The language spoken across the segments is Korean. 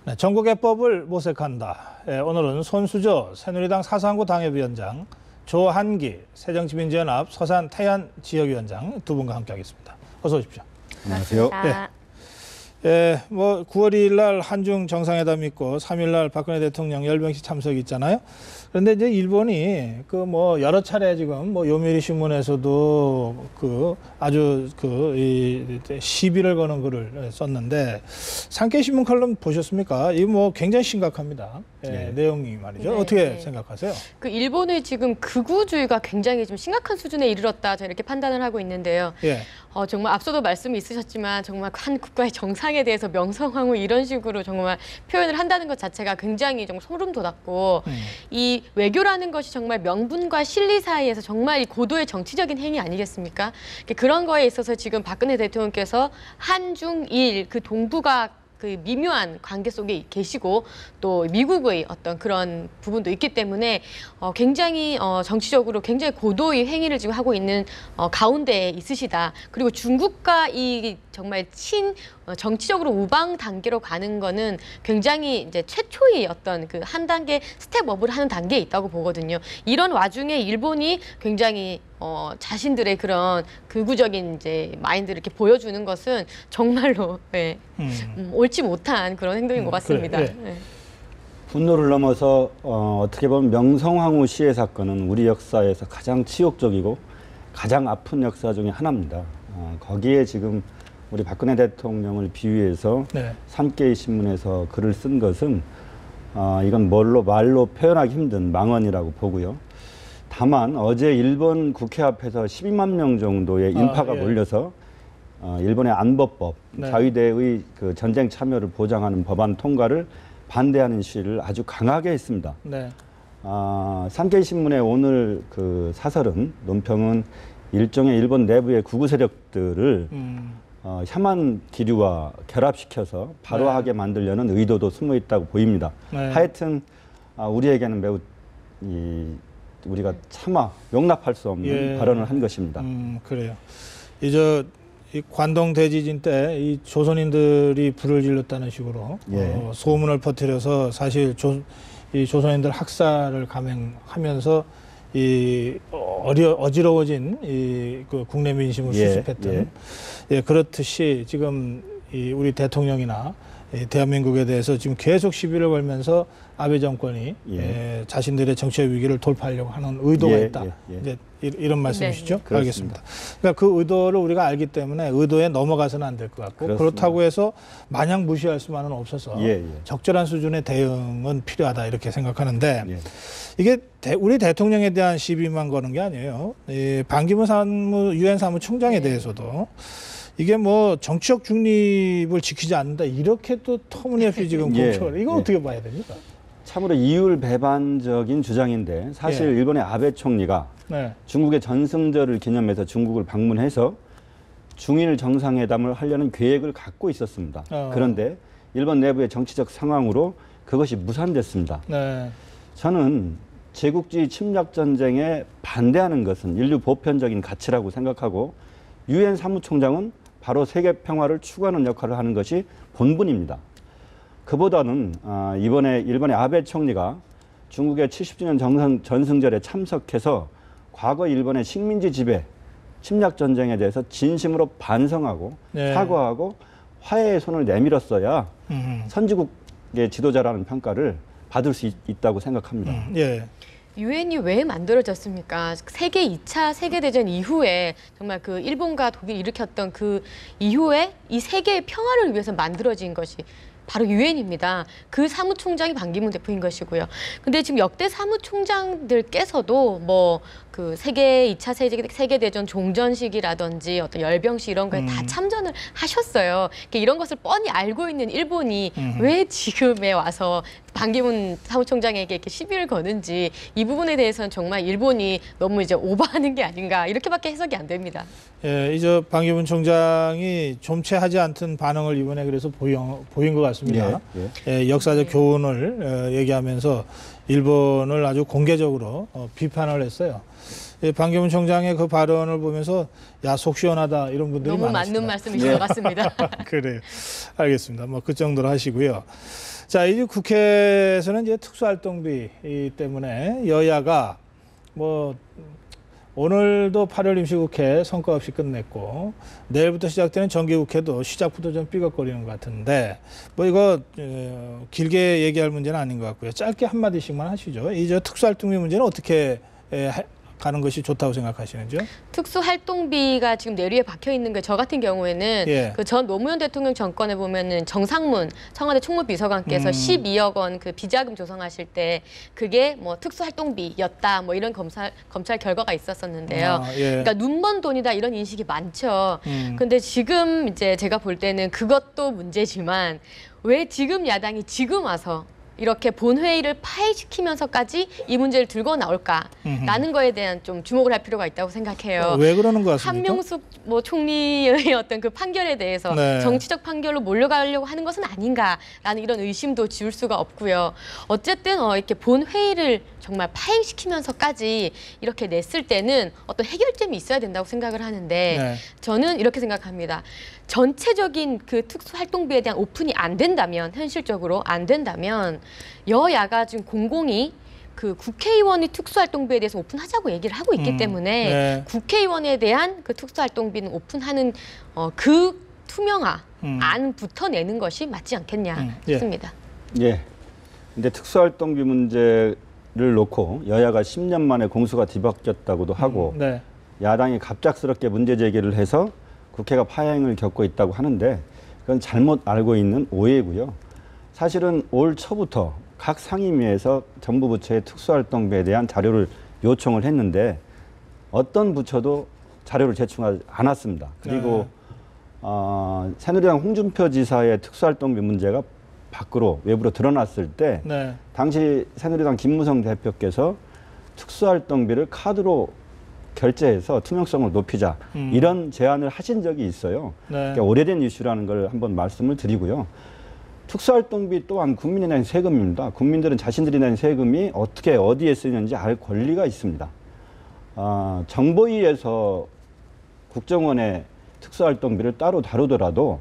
네, 전국해법을 모색한다. 오늘은 손수저 새누리당 사상구 당협위원장, 조한기 새정치민주연합 서산 태안 지역위원장 두 분과 함께하겠습니다. 어서 오십시오. 안녕하세요. 뭐 9월 2일 날 한중 정상회담 있고 3일 날 박근혜 대통령 열병식 참석이 있잖아요. 그런데 이제 일본이 그 뭐 여러 차례 지금 뭐 요미우리 신문에서도 그 아주 이 시비를 거는 글을 썼는데 산케이 신문 칼럼 보셨습니까? 이거 뭐 굉장히 심각합니다. 내용이 말이죠. 네, 어떻게 생각하세요? 그 일본의 지금 극우주의가 굉장히 좀 심각한 수준에 이르렀다, 저는 이렇게 판단을 하고 있는데요. 정말 앞서도 말씀이 있으셨지만 정말 한 국가의 정상에 대해서 명성황후 이런 식으로 정말 표현을 한다는 것 자체가 굉장히 좀 소름 돋았고, 이 외교라는 것이 정말 명분과 실리 사이에서 정말 이 고도의 정치적인 행위 아니겠습니까? 그런 거에 있어서 지금 박근혜 대통령께서 한중일 그 동북아 그 미묘한 관계 속에 계시고 또 미국의 어떤 그런 부분도 있기 때문에 굉장히 정치적으로 굉장히 고도의 행위를 지금 하고 있는 가운데에 있으시다. 그리고 중국과 이 정말 정치적으로 우방 단계로 가는 거는 굉장히 이제 최초의 어떤 그 한 단계 스텝업을 하는 단계에 있다고 보거든요. 이런 와중에 일본이 굉장히 자신들의 그런 극우적인 이제 마인드를 이렇게 보여주는 것은 정말로 옳지 못한 그런 행동인 것 같습니다. 그래. 분노를 넘어서 어떻게 보면 명성황후 시해 사건은 우리 역사에서 가장 치욕적이고 가장 아픈 역사 중에 하나입니다. 거기에 지금 우리 박근혜 대통령을 비유해서 산케이 신문에서 글을 쓴 것은 이건 말로 표현하기 힘든 망언이라고 보고요. 다만 어제 일본 국회 앞에서 12만 명 정도의 인파가 몰려서 일본의 안보법, 자위대의 그 전쟁 참여를 보장하는 법안 통과를 반대하는 시위를 아주 강하게 했습니다. 산케이 신문의 오늘 그 사설은, 논평은 일종의 일본 내부의 극우 세력들을 혐한 기류와 결합시켜서 발화하게 만들려는 의도도 숨어 있다고 보입니다. 하여튼 우리에게는 매우 우리가 차마 용납할 수 없는 발언을 한 것입니다. 그래요. 이 관동 대지진 때 이 조선인들이 불을 질렀다는 식으로 소문을 퍼뜨려서 사실 이 조선인들 학살을 감행하면서 이 어지러워진 그 국내 민심을 수습했던 그렇듯이 지금 우리 대통령이나 대한민국에 대해서 지금 계속 시비를 걸면서 아베 정권이 자신들의 정치적 위기를 돌파하려고 하는 의도가 있다. 이제 이런 말씀이시죠? 네. 알겠습니다. 그러니까 그 의도를 우리가 알기 때문에 의도에 넘어가서는 안 될 것 같고, 그렇다고 해서 마냥 무시할 수만은 없어서 적절한 수준의 대응은 필요하다, 이렇게 생각하는데 이게 우리 대통령에 대한 시비만 거는 게 아니에요. 반기문 유엔 사무총장에 대해서도 이게 뭐 정치적 중립을 지키지 않는다, 이렇게 또 터무니없이 지금 공격을, 이거 어떻게 봐야 됩니까? 참으로 이율배반적인 주장인데, 사실 일본의 아베 총리가 중국의 전승절을 기념해서 중국을 방문해서 중일 정상회담을 하려는 계획을 갖고 있었습니다. 그런데 일본 내부의 정치적 상황으로 그것이 무산됐습니다. 저는 제국주의 침략 전쟁에 반대하는 것은 인류 보편적인 가치라고 생각하고, 유엔 사무총장은 바로 세계 평화를 추구하는 역할을 하는 것이 본분입니다. 그보다는 이번에 일본의 아베 총리가 중국의 70주년 전승절에 참석해서 과거 일본의 식민지 지배, 침략 전쟁에 대해서 진심으로 반성하고 사과하고 화해의 손을 내밀었어야 선진국의 지도자라는 평가를 받을 수 있다고 생각합니다. 유엔이 왜 만들어졌습니까? 세계 2차 세계대전 이후에 정말 그 일본과 독일이 일으켰던 그 이후에 이 세계의 평화를 위해서 만들어진 것이 바로 유엔입니다. 그 사무총장이 반기문 대표인 것이고요. 근데 지금 역대 사무총장들께서도 뭐 그 세계 2차 세계대전 종전식이라든지 어떤 열병식 이런 거에 다 참전을 하셨어요. 이런 것을 뻔히 알고 있는 일본이 왜 지금에 와서 반기문 사무총장에게 이렇게 시비를 거는지, 이 부분에 대해서는 정말 일본이 너무 이제 오버하는 게 아닌가, 이렇게밖에 해석이 안 됩니다. 이제 반기문 총장이 좀채하지 않던 반응을 이번에 그래서 보인 것 같습니다. 역사적 교훈을 얘기하면서 일본을 아주 공개적으로 비판을 했어요. 반기문 총장의 그 발언을 보면서 야, 속 시원하다, 이런 분들이 너무 많으시다. 맞는 말씀이신 것 같습니다. 그래요. 알겠습니다. 뭐 그 정도로 하시고요. 자, 이제 국회에서는 이제 특수활동비 때문에 여야가 뭐 오늘도 8월 임시국회 성과 없이 끝냈고 내일부터 시작되는 정기국회도 시작부터 좀 삐걱거리는 것 같은데 뭐 이거 길게 얘기할 문제는 아닌 것 같고요. 짧게 한마디씩만 하시죠. 이 저 특수활동비 문제는 어떻게 가는 것이 좋다고 생각하시는지요? 특수활동비가 지금 내리에 박혀 있는 게 저 같은 경우에는 예. 그 전 노무현 대통령 정권에 보면은 정상문 청와대 총무비서관께서 12억 원 그 비자금 조성하실 때 그게 뭐 특수활동비였다 뭐 이런 검찰 결과가 있었었는데요. 예. 그러니까 눈먼 돈이다 이런 인식이 많죠. 근데 지금 이제 제가 볼 때는 그것도 문제지만 왜 지금 야당이 지금 와서 이렇게 본회의를 파행시키면서까지 이 문제를 들고 나올까라는 거에 대한 좀 주목을 할 필요가 있다고 생각해요. 왜 그러는 것 같습니까? 한명숙 뭐 총리의 어떤 그 판결에 대해서 네. 정치적 판결로 몰려가려고 하는 것은 아닌가라는 이런 의심도 지울 수가 없고요. 어쨌든 이렇게 본회의를 정말 파행시키면서까지 이렇게 냈을 때는 어떤 해결점이 있어야 된다고 생각을 하는데 네. 저는 이렇게 생각합니다. 전체적인 그 특수활동비에 대한 오픈이 안 된다면 현실적으로 안 된다면 여야가 지금 공공이 그 국회의원이 특수활동비에 대해서 오픈하자고 얘기를 하고 있기 때문에 네. 국회의원에 대한 그 특수활동비는 오픈하는 그 투명화 안부터 내는 것이 맞지 않겠냐 싶습니다. 예. 근데 특수활동비 문제를 놓고 여야가 10년 만에 공수가 뒤바뀌었다고도 하고 네. 야당이 갑작스럽게 문제 제기를 해서 국회가 파행을 겪고 있다고 하는데 그건 잘못 알고 있는 오해고요. 사실은 올 초부터 각 상임위에서 정부 부처의 특수활동비에 대한 자료를 요청을 했는데 어떤 부처도 자료를 제출하지 않았습니다. 그리고 새누리당 홍준표 지사의 특수활동비 문제가 밖으로 외부로 드러났을 때 네. 당시 새누리당 김무성 대표께서 특수활동비를 카드로 결제해서 투명성을 높이자 이런 제안을 하신 적이 있어요. 네. 그러니까 오래된 이슈라는 걸 한번 말씀을 드리고요. 특수활동비 또한 국민이 낸 세금입니다. 국민들은 자신들이 낸 세금이 어떻게 어디에 쓰이는지 알 권리가 있습니다. 정보위에서 국정원의 특수활동비를 따로 다루더라도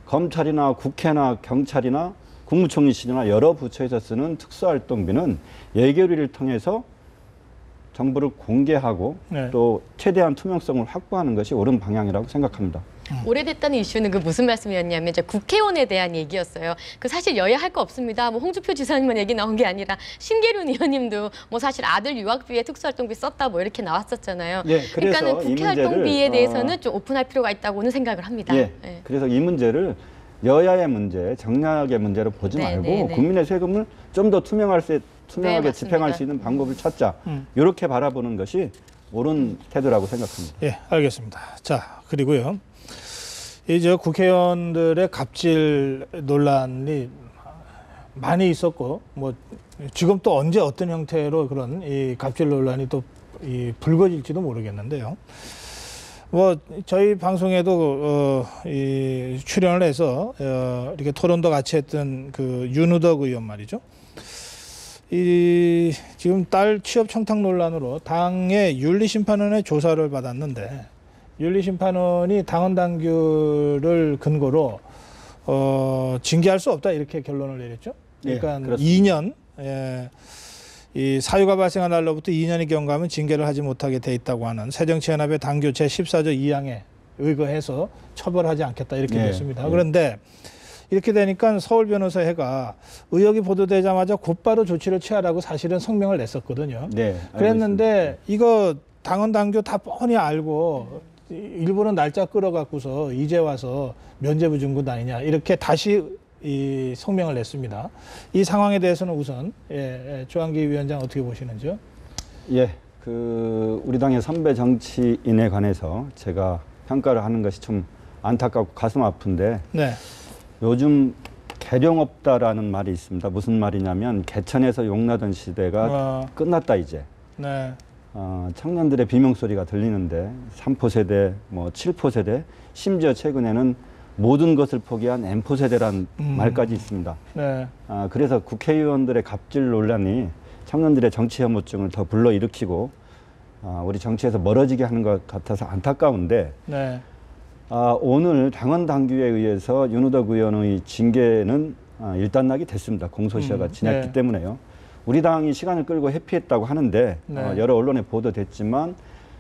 검찰이나 국회나 경찰이나 국무총리실이나 여러 부처에서 쓰는 특수활동비는 예결위를 통해서 정보를 공개하고 네. 또 최대한 투명성을 확보하는 것이 옳은 방향이라고 생각합니다. 오래됐다는 이슈는 그 무슨 말씀이었냐면 이제 국회의원에 대한 얘기였어요. 그 사실 여야 할 거 없습니다. 뭐 홍준표 지사님만 얘기 나온 게 아니라 신계륜 의원님도 뭐 사실 아들 유학비에 특수활동비 썼다 뭐 이렇게 나왔었잖아요. 네, 그러니까는 국회 활동비에 대해서는 좀 오픈할 필요가 있다고는 생각을 합니다. 예, 네. 그래서 이 문제를 여야의 문제, 정략의 문제로 보지 말고 국민의 세금을 좀 더 투명하게 집행할 수 있는 방법을 찾자. 이렇게 바라보는 것이 옳은 태도라고 생각합니다. 예, 알겠습니다. 자, 그리고요. 이제 국회의원들의 갑질 논란이 많이 있었고, 뭐 지금 또 언제 어떤 형태로 그런 이 갑질 논란이 또 불거질지도 모르겠는데요. 뭐 저희 방송에도 이 출연을 해서 이렇게 토론도 같이 했던 그 윤우덕 의원 말이죠. 이 지금 딸 취업 청탁 논란으로 당의 윤리심판원의 조사를 받았는데 윤리심판원이 당원 당규를 근거로 징계할 수 없다 이렇게 결론을 내렸죠. 그러니까 예, 2년 이 사유가 발생한 날로부터 2년이 경과하면 징계를 하지 못하게 돼 있다고 하는 새정치연합의 당규 제14조 2항에 의거해서 처벌하지 않겠다 이렇게 됐습니다. 그런데 이렇게 되니까 서울변호사회가 의혹이 보도되자마자 곧바로 조치를 취하라고 사실은 성명을 냈었거든요. 네, 그랬는데 이거 당원 당규 다 뻔히 알고 일부러 날짜 끌어갖고서 이제 와서 면죄부 준 것 아니냐 이렇게 다시 이 성명을 냈습니다. 이 상황에 대해서는 우선 조한기 위원장 어떻게 보시는지요? 예, 우리 당의 선배 정치인에 관해서 제가 평가를 하는 것이 좀 안타깝고 가슴 아픈데 네. 요즘 계룡 없다라는 말이 있습니다. 무슨 말이냐면 개천에서 용나던 시대가 끝났다 이제. 네. 청년들의 비명소리가 들리는데 3포 세대, 뭐 7포 세대, 심지어 최근에는 모든 것을 포기한 M포 세대란 말까지 있습니다. 네. 그래서 국회의원들의 갑질 논란이 청년들의 정치 혐오증을 더 불러일으키고 우리 정치에서 멀어지게 하는 것 같아서 안타까운데 네. 오늘 당원 당규에 의해서 윤우덕 의원의 징계는 일단락이 됐습니다. 공소시효가 지났기 네. 때문에요. 우리 당이 시간을 끌고 회피했다고 하는데 네. 여러 언론에 보도됐지만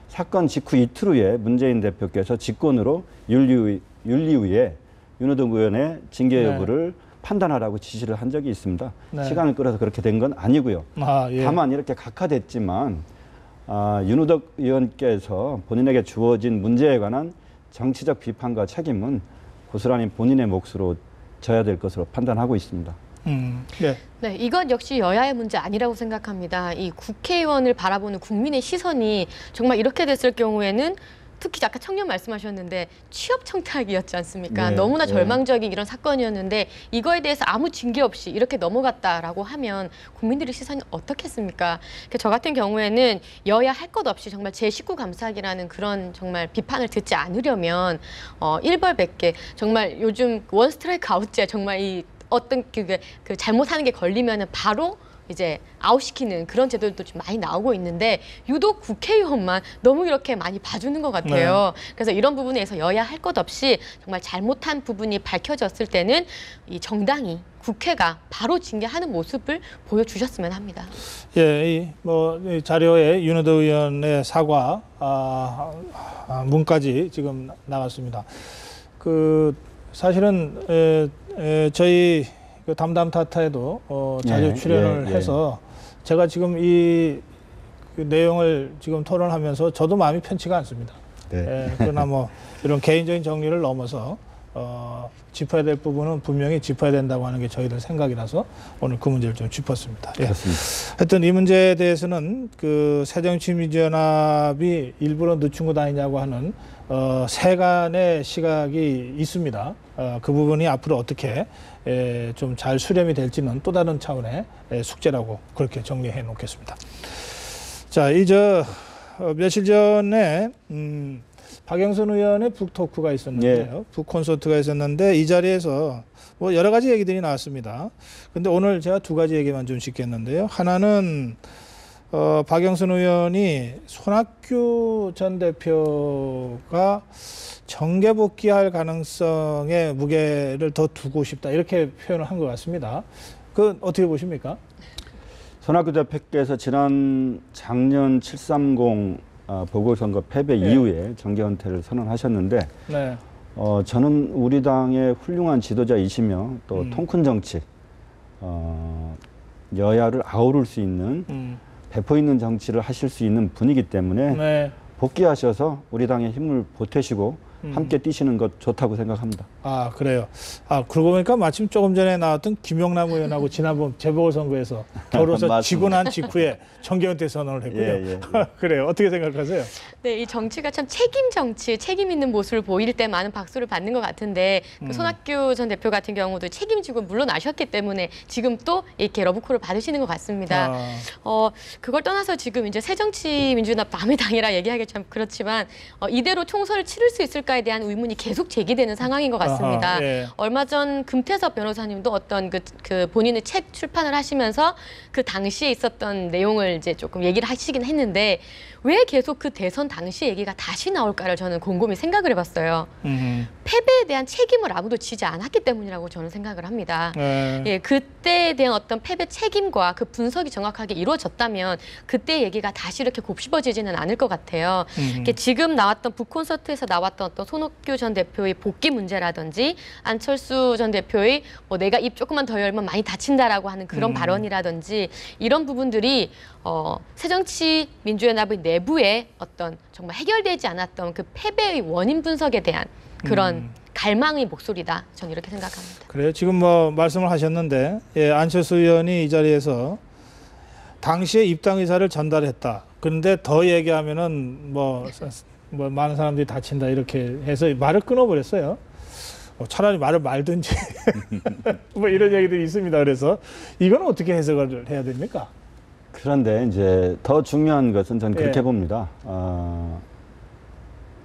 사건 직후 이틀 후에 문재인 대표께서 직권으로 윤리위에 윤호동 의원의 징계 여부를 판단하라고 지시를 한 적이 있습니다. 네. 시간을 끌어서 그렇게 된 건 아니고요. 예. 다만 이렇게 각하됐지만 윤호동 의원께서 본인에게 주어진 문제에 관한 정치적 비판과 책임은 고스란히 본인의 몫으로 져야 될 것으로 판단하고 있습니다. 네. 네, 이것 역시 여야의 문제 아니라고 생각합니다. 이 국회의원을 바라보는 국민의 시선이 정말 이렇게 됐을 경우에는 특히 아까 청년 말씀하셨는데 취업 청탁이었지 않습니까? 네, 너무나 네. 절망적인 이런 사건이었는데 이거에 대해서 아무 징계 없이 이렇게 넘어갔다라고 하면 국민들의 시선이 어떻겠습니까? 저 같은 경우에는 여야 할 것 없이 정말 제 식구 감싸기라는 그런 정말 비판을 듣지 않으려면 일벌백계 정말 요즘 원 스트라이크 아웃제 정말 이 어떤 그 잘못하는 게 걸리면은 바로 이제 아웃시키는 그런 제도들도 좀 많이 나오고 있는데 유독 국회의원만 너무 이렇게 많이 봐주는 것 같아요. 네. 그래서 이런 부분에서 여야 할 것 없이 정말 잘못한 부분이 밝혀졌을 때는 이 정당이 국회가 바로 징계하는 모습을 보여주셨으면 합니다. 예, 이 자료에 윤호도 의원의 사과 문까지 지금 나갔습니다. 사실은 저희 그 담담 타타에도 자주 출연을 해서 제가 지금 그 내용을 지금 토론하면서 저도 마음이 편치가 않습니다. 네. 그러나 이런 개인적인 정리를 넘어서 짚어야 될 부분은 분명히 짚어야 된다고 하는 게 저희들 생각이라서 오늘 그 문제를 좀 짚었습니다. 그렇습니다. 하여튼 이 문제에 대해서는 그 새정치민주연합이 일부러 늦춘 것 아니냐고 하는 세간의 시각이 있습니다. 그 부분이 앞으로 어떻게 좀 잘 수렴이 될지는 또 다른 차원의 숙제라고 그렇게 정리해 놓겠습니다. 자, 며칠 전에 박영선 의원의 북토크가 있었는데요. 북콘서트가 있었는데 이 자리에서 여러 가지 얘기들이 나왔습니다. 근데 오늘 제가 두 가지 얘기만 좀 짚겠는데요. 하나는 박영선 의원이 손학규 전 대표가 정계 복귀할 가능성에 무게를 더 두고 싶다 이렇게 표현을 한 것 같습니다. 그건 어떻게 보십니까? 손학규 대표께서 작년 730 보궐선거 패배 이후에 정계 은퇴를 선언하셨는데 저는 우리 당의 훌륭한 지도자이시며 또 통큰 정치, 여야를 아우를 수 있는 배포 있는 정치를 하실 수 있는 분이기 때문에 복귀하셔서 우리 당의 힘을 보태시고 함께 뛰시는 것 좋다고 생각합니다. 그래요. 그러고 보니까 마침 조금 전에 나왔던 김영남 의원하고 지난번 재보궐선거에서 겨루어서 지고 난 직후에 정계은퇴 선언을 했고요. 그래요. 어떻게 생각하세요? 네, 이 정치가 참 책임 정치, 책임 있는 모습을 보일 때 많은 박수를 받는 것 같은데 그 손학규 전 대표 같은 경우도 책임지고 물러나셨기 때문에 지금 또 이렇게 러브콜을 받으시는 것 같습니다. 그걸 떠나서 지금 이제 새정치민주연합 남의 당이라 얘기하기 참 그렇지만 이대로 총선을 치를 수 있을까에 대한 의문이 계속 제기되는 상황인 것 같습니다. 얼마 전 금태섭 변호사님도 어떤 그 본인의 책 출판을 하시면서 그 당시에 있었던 내용을 이제 조금 얘기를 하시긴 했는데 왜 계속 그 대선 당시 얘기가 다시 나올까를 저는 곰곰이 생각을 해봤어요. 패배에 대한 책임을 아무도 지지 않았기 때문이라고 저는 생각을 합니다. 그때에 대한 어떤 패배 책임과 그 분석이 정확하게 이루어졌다면 그때 얘기가 다시 이렇게 곱씹어지지는 않을 것 같아요. 지금 나왔던 북콘서트에서 나왔던 어떤 손학규 전 대표의 복귀 문제라든지 안철수 전 대표의 내가 입 조금만 더 열면 많이 다친다라고 하는 그런 발언이라든지 이런 부분들이 새정치민주연합의 내부에 어떤 정말 해결되지 않았던 그 패배의 원인 분석에 대한 그런 갈망의 목소리다. 저는 이렇게 생각합니다. 그래요. 지금 말씀을 하셨는데 안철수 의원이 이 자리에서 당시에 입당 의사를 전달했다. 그런데 더 얘기하면은 많은 사람들이 다친다 이렇게 해서 말을 끊어버렸어요. 차라리 말을 말든지 이런 얘기들이 있습니다. 그래서 이건 어떻게 해석을 해야 됩니까? 그런데 이제 더 중요한 것은 저는 그렇게 봅니다.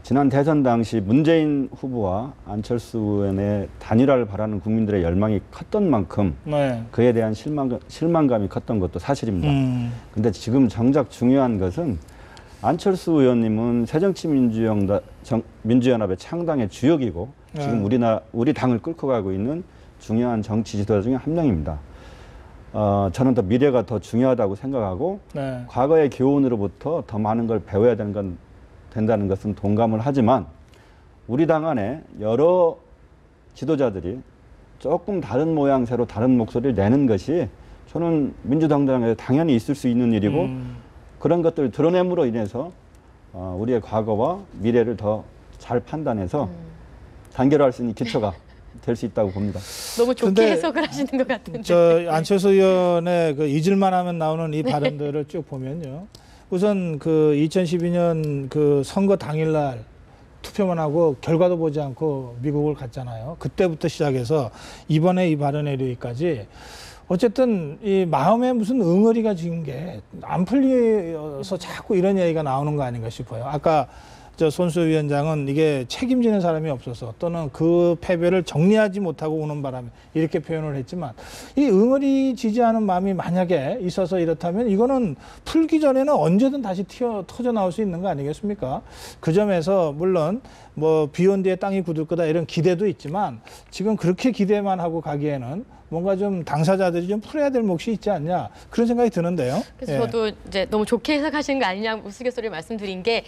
지난 대선 당시 문재인 후보와 안철수 의원의 단일화를 바라는 국민들의 열망이 컸던 만큼 그에 대한 실망감이 컸던 것도 사실입니다. 근데 지금 정작 중요한 것은 안철수 의원님은 새정치민주연합의 창당의 주역이고 지금 우리 당을 끌고 가고 있는 중요한 정치 지도자 중에 한 명입니다. 저는 더 미래가 더 중요하다고 생각하고 네. 과거의 교훈으로부터 더 많은 걸 배워야 된다는 것은 동감을 하지만 우리 당 안에 여러 지도자들이 조금 다른 모양새로 다른 목소리를 내는 것이 저는 민주당에 당연히 있을 수 있는 일이고 그런 것들을 드러냄으로 인해서 우리의 과거와 미래를 더 잘 판단해서 단결할 수 있는 기초가 될 수 있다고 봅니다. 너무 좋게 해석을 하시는 것 같은데. 저 안철수 의원의 그 잊을만 하면 나오는 이 발언들을 쭉 보면요. 우선 그 2012년 그 선거 당일날 투표만 하고 결과도 보지 않고 미국을 갔잖아요. 그때부터 시작해서 이번에 이 발언에 이르기까지 어쨌든 이 마음에 무슨 응어리가 지은 게 안 풀려서 자꾸 이런 얘기가 나오는 거 아닌가 싶어요. 아까 저 손수 위원장은 이게 책임지는 사람이 없어서 또는 그 패배를 정리하지 못하고 오는 바람에 이렇게 표현을 했지만 이 응어리 지지하는 마음이 만약에 있어서 이렇다면 이거는 풀기 전에는 언제든 다시 터져 나올 수 있는 거 아니겠습니까? 그 점에서 물론 뭐 비온 뒤에 땅이 굳을 거다 이런 기대도 있지만 지금 그렇게 기대만 하고 가기에는 뭔가 좀 당사자들이 좀 풀어야 될 몫이 있지 않냐 그런 생각이 드는데요. 그래서 저도 이제 너무 좋게 해석하시는 거 아니냐 우스갯소리 말씀드린 게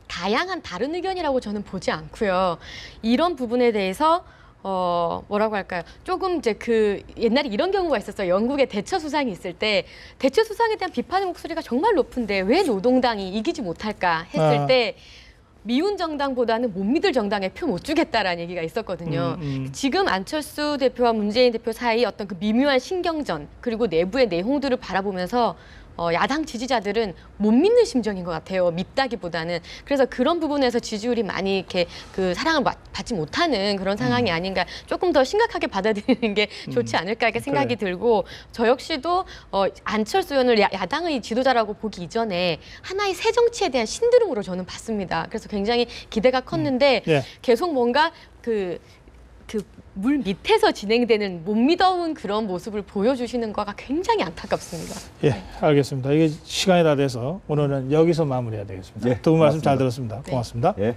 다양한 다른 의견이라고 저는 보지 않고요. 이런 부분에 대해서 뭐라고 할까요? 조금 이제 그 옛날에 이런 경우가 있었어요. 영국에 대처 수상이 있을 때 대처 수상에 대한 비판의 목소리가 정말 높은데 왜 노동당이 이기지 못할까 했을 때 미운 정당보다는 못 믿을 정당에 표 못 주겠다라는 얘기가 있었거든요. 지금 안철수 대표와 문재인 대표 사이 어떤 그 미묘한 신경전 그리고 내부의 내홍들을 바라보면서 야당 지지자들은 못 믿는 심정인 것 같아요. 밉다기보다는. 그래서 그런 부분에서 지지율이 많이 이렇게 그 사랑을 받지 못하는 그런 상황이 아닌가. 조금 더 심각하게 받아들이는 게 좋지 않을까 이렇게 생각이 들고 저 역시도 안철수 의원을 야당의 지도자라고 보기 이전에 하나의 새 정치에 대한 신드롬으로 저는 봤습니다. 그래서 굉장히 기대가 컸는데 계속 뭔가 그 물 밑에서 진행되는 못 믿어온 그런 모습을 보여주시는 거가 굉장히 안타깝습니다. 예, 알겠습니다. 이게 시간이 다 돼서 오늘은 여기서 마무리해야 되겠습니다. 두 분 말씀 잘 들었습니다. 고맙습니다. 예.